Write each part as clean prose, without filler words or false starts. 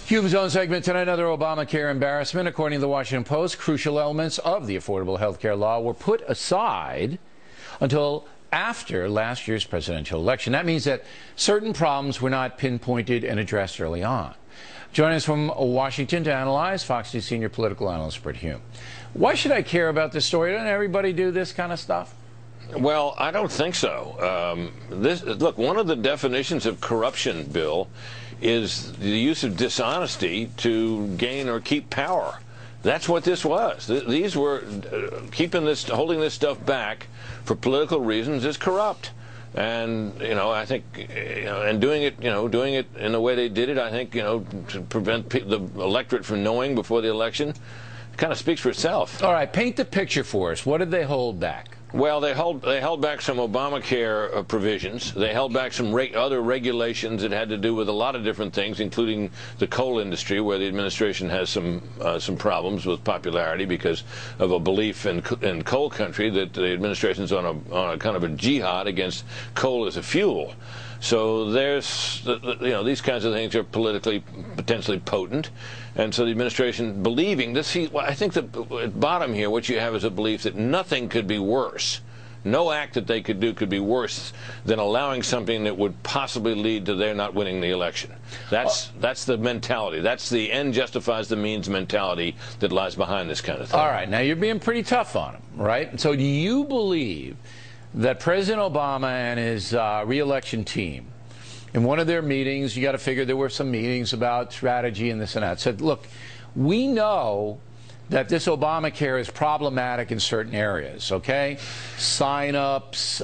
Hume's Zone segment tonight, another Obamacare embarrassment. According to the Washington Post, crucial elements of the Affordable Health Care law were put aside until after last year's presidential election. That means that certain problems were not pinpointed and addressed early on. Joining us from Washington to analyze, Fox News senior political analyst Brit. Why should I care about this story? Doesn't everybody do this kind of stuff? Well, I don't think so. Look, one of the definitions of corruption, Bill, is the use of dishonesty to gain or keep power. That's what this was. These were holding this stuff back for political reasons is corrupt. And I think, and doing it in the way they did it, I think, to prevent the electorate from knowing before the election, kind of speaks for itself. All right, paint the picture for us. What did they hold back? Well, they held back some Obamacare provisions. They held back some other regulations that had to do with a lot of different things, including the coal industry, where the administration has some problems with popularity because of a belief in coal country that the administration's on a kind of a jihad against coal as a fuel. So there's, these kinds of things are politically potentially potent, and so the administration believing this. I think that at bottom here, what you have is a belief that nothing could be worse. No act that they could do could be worse than allowing something that would possibly lead to their not winning the election. That's the mentality. That's the end justifies the means mentality that lies behind this kind of thing. All right, now you're being pretty tough on them, right? So do you believe that President Obama and his re-election team, in one of their meetings, you got to figure there were some meetings about strategy and this and that, said, look, we know that this Obamacare is problematic in certain areas, okay? Sign-ups,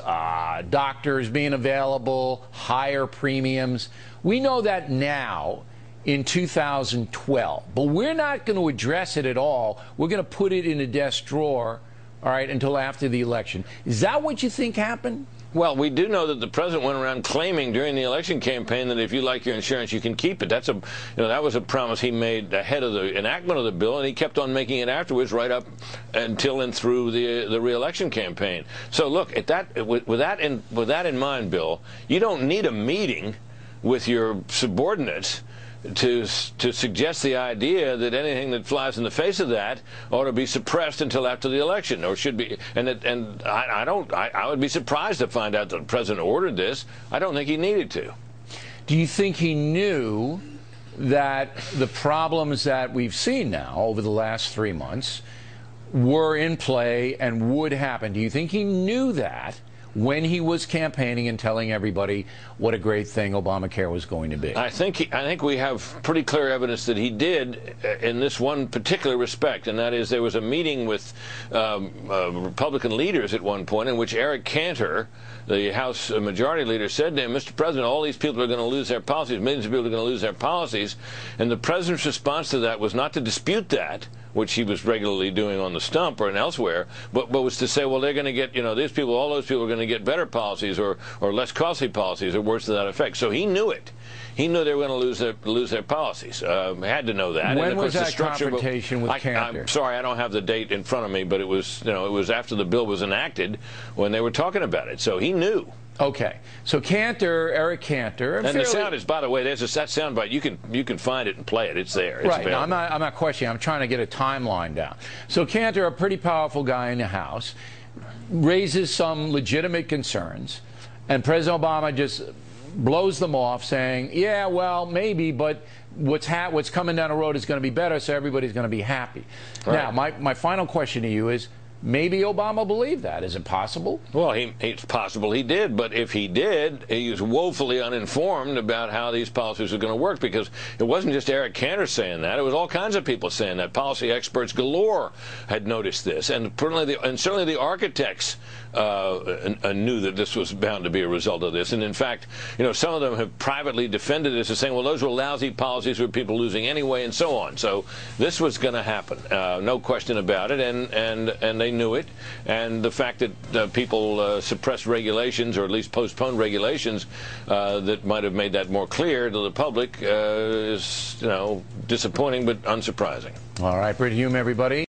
doctors being available, higher premiums. We know that now in 2012, but we're not going to address it at all. We're going to put it in a desk drawer, all right, until after the election. Is that what you think happened? Well, we do know that the president went around claiming during the election campaign that if you like your insurance, you can keep it. That was a promise he made ahead of the enactment of the bill, and he kept on making it afterwards, right up until and through the re-election campaign. So, look, with that in mind, Bill, you don't need a meeting with your subordinates to suggest the idea that anything that flies in the face of that ought to be suppressed until after the election, or should be. I would be surprised to find out that the president ordered this. I don't think he needed to. Do you think he knew that the problems that we've seen now over the last 3 months were in play and would happen? Do you think he knew that when he was campaigning and telling everybody what a great thing Obamacare was going to be? I think we have pretty clear evidence that he did in this one particular respect, and that is there was a meeting with Republican leaders at one point in which Eric Cantor, the House Majority Leader, said to him, Mr. President, all these people are going to lose their policies, millions of people are going to lose their policies, and the president's response to that was not to dispute that, which he was regularly doing on the stump or elsewhere, but was to say, well, they're going to get, these people, all those people are going to get better policies or less costly policies or words to that effect. So he knew it. He knew they were going to lose their policies. Had to know that. When and of was course, that confrontation with Cantor? I'm sorry, I don't have the date in front of me, but it was, it was after the bill was enacted when they were talking about it. So he knew. Okay, so Eric Cantor, and the sound is, by the way, there's that sound bite. You can find it and play it. It's there. It's right. No, I'm not questioning. I'm trying to get a timeline down. So Cantor, a pretty powerful guy in the House, raises some legitimate concerns, and President Obama just blows them off, saying, "Yeah, well, maybe, but what's coming down the road is going to be better, so everybody's going to be happy." Right. Now, my final question to you is, maybe Obama believed that. Is it possible? Well, it's possible he did, but if he did, he was woefully uninformed about how these policies are going to work, because it wasn't just Eric Cantor saying that. It was all kinds of people saying that. Policy experts galore had noticed this, and certainly the architects knew that this was bound to be a result of this. And in fact, some of them have privately defended this as saying, well, those were lousy policies with people losing anyway, and so on. So this was going to happen, no question about it, and they knew it. And the fact that people suppressed regulations, or at least postponed regulations that might have made that more clear to the public is, disappointing but unsurprising. All right, Brit, everybody.